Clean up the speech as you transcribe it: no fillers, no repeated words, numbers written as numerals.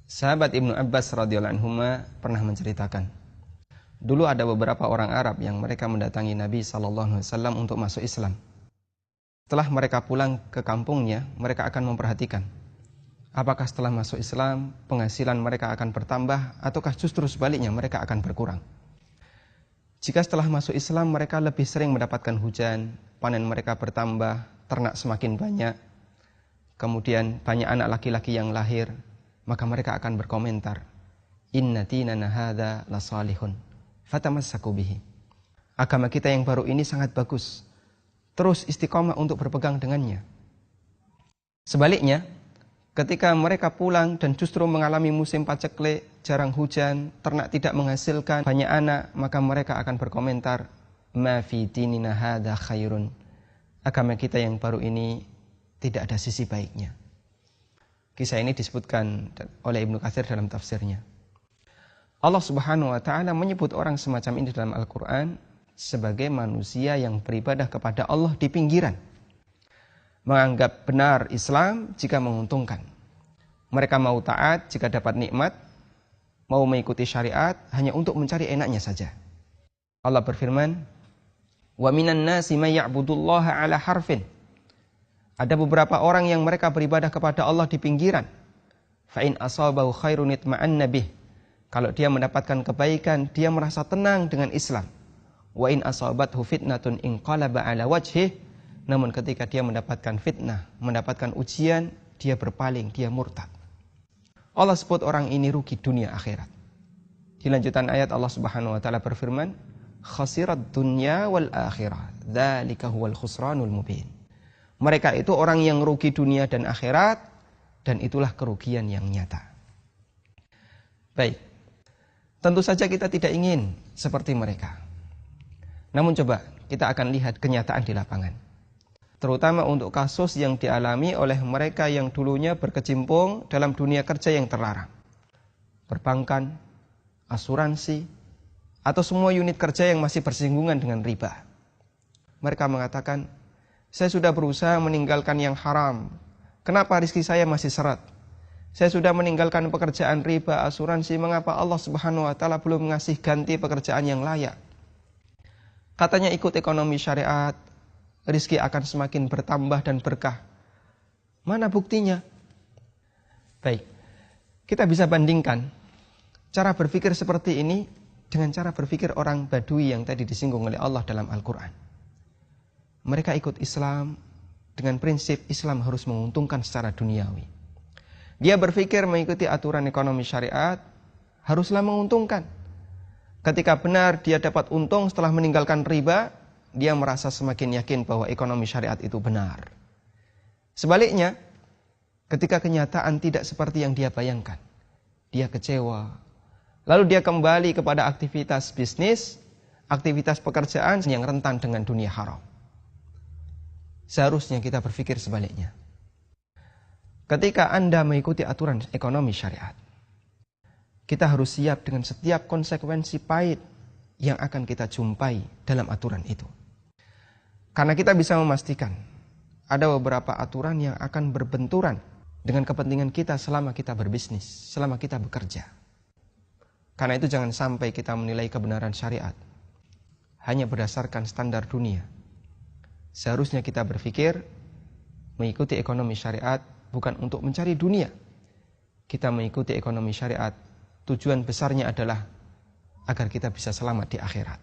Sahabat Ibnu Abbas radhiyallahu anhuma pernah menceritakan, dulu ada beberapa orang Arab yang mereka mendatangi Nabi SAW untuk masuk Islam. Setelah mereka pulang ke kampungnya, mereka akan memperhatikan apakah setelah masuk Islam penghasilan mereka akan bertambah ataukah justru sebaliknya mereka akan berkurang. Jika setelah masuk Islam mereka lebih sering mendapatkan hujan, panen mereka bertambah, ternak semakin banyak, kemudian banyak anak laki-laki yang lahir, maka mereka akan berkomentar, inna dinana hadza lasalihun fatamassaku bihi. Agama kita yang baru ini sangat bagus, terus istiqomah untuk berpegang dengannya. Sebaliknya, ketika mereka pulang dan justru mengalami musim paceklik, jarang hujan, ternak tidak menghasilkan banyak anak, maka mereka akan berkomentar, ma fi dinina hadza khairun. Agama kita yang baru ini tidak ada sisi baiknya. Kisah ini disebutkan oleh Ibnu Katsir dalam tafsirnya. Allah Subhanahu wa taala menyebut orang semacam ini dalam Al-Qur'an sebagai manusia yang beribadah kepada Allah di pinggiran. Menganggap benar Islam jika menguntungkan. Mereka mau taat jika dapat nikmat, mau mengikuti syariat hanya untuk mencari enaknya saja. Allah berfirman, "Wa minan nasi may ya'budullaha 'ala harfin." Ada beberapa orang yang mereka beribadah kepada Allah di pinggiran. Fa in asabahu khairun itma'anna bih. Kalau dia mendapatkan kebaikan, dia merasa tenang dengan Islam. Wa in asabathu fitnatun inqalaba 'ala wajhih. Namun ketika dia mendapatkan fitnah, mendapatkan ujian, dia berpaling, dia murtad. Allah sebut orang ini rugi dunia akhirat. Di lanjutan ayat Allah Subhanahu wa taala berfirman, khasirat dunya wal akhirah. Dzalika huwal khusranul mubin. Mereka itu orang yang rugi dunia dan akhirat, dan itulah kerugian yang nyata. Baik, tentu saja kita tidak ingin seperti mereka. Namun coba kita akan lihat kenyataan di lapangan. Terutama untuk kasus yang dialami oleh mereka yang dulunya berkecimpung dalam dunia kerja yang terlarang. Perbankan, asuransi, atau semua unit kerja yang masih bersinggungan dengan riba. Mereka mengatakan, saya sudah berusaha meninggalkan yang haram. Kenapa rezeki saya masih seret? Saya sudah meninggalkan pekerjaan riba, asuransi. Mengapa Allah Subhanahu wa taala belum mengasih ganti pekerjaan yang layak? Katanya ikut ekonomi syariat, rezeki akan semakin bertambah dan berkah. Mana buktinya? Baik, kita bisa bandingkan cara berpikir seperti ini dengan cara berpikir orang Badui yang tadi disinggung oleh Allah dalam Al-Quran. Mereka ikut Islam dengan prinsip Islam harus menguntungkan secara duniawi. Dia berpikir mengikuti aturan ekonomi syariat haruslah menguntungkan. Ketika benar dia dapat untung setelah meninggalkan riba, dia merasa semakin yakin bahwa ekonomi syariat itu benar. Sebaliknya, ketika kenyataan tidak seperti yang dia bayangkan, dia kecewa. Lalu dia kembali kepada aktivitas bisnis, aktivitas pekerjaan yang rentan dengan dunia haram. Seharusnya kita berpikir sebaliknya. Ketika Anda mengikuti aturan ekonomi syariat, kita harus siap dengan setiap konsekuensi pahit yang akan kita jumpai dalam aturan itu. Karena kita bisa memastikan ada beberapa aturan yang akan berbenturan dengan kepentingan kita selama kita berbisnis, selama kita bekerja. Karena itu jangan sampai kita menilai kebenaran syariat hanya berdasarkan standar dunia. Seharusnya kita berpikir mengikuti ekonomi syariat bukan untuk mencari dunia. Kita mengikuti ekonomi syariat, tujuan besarnya adalah agar kita bisa selamat di akhirat.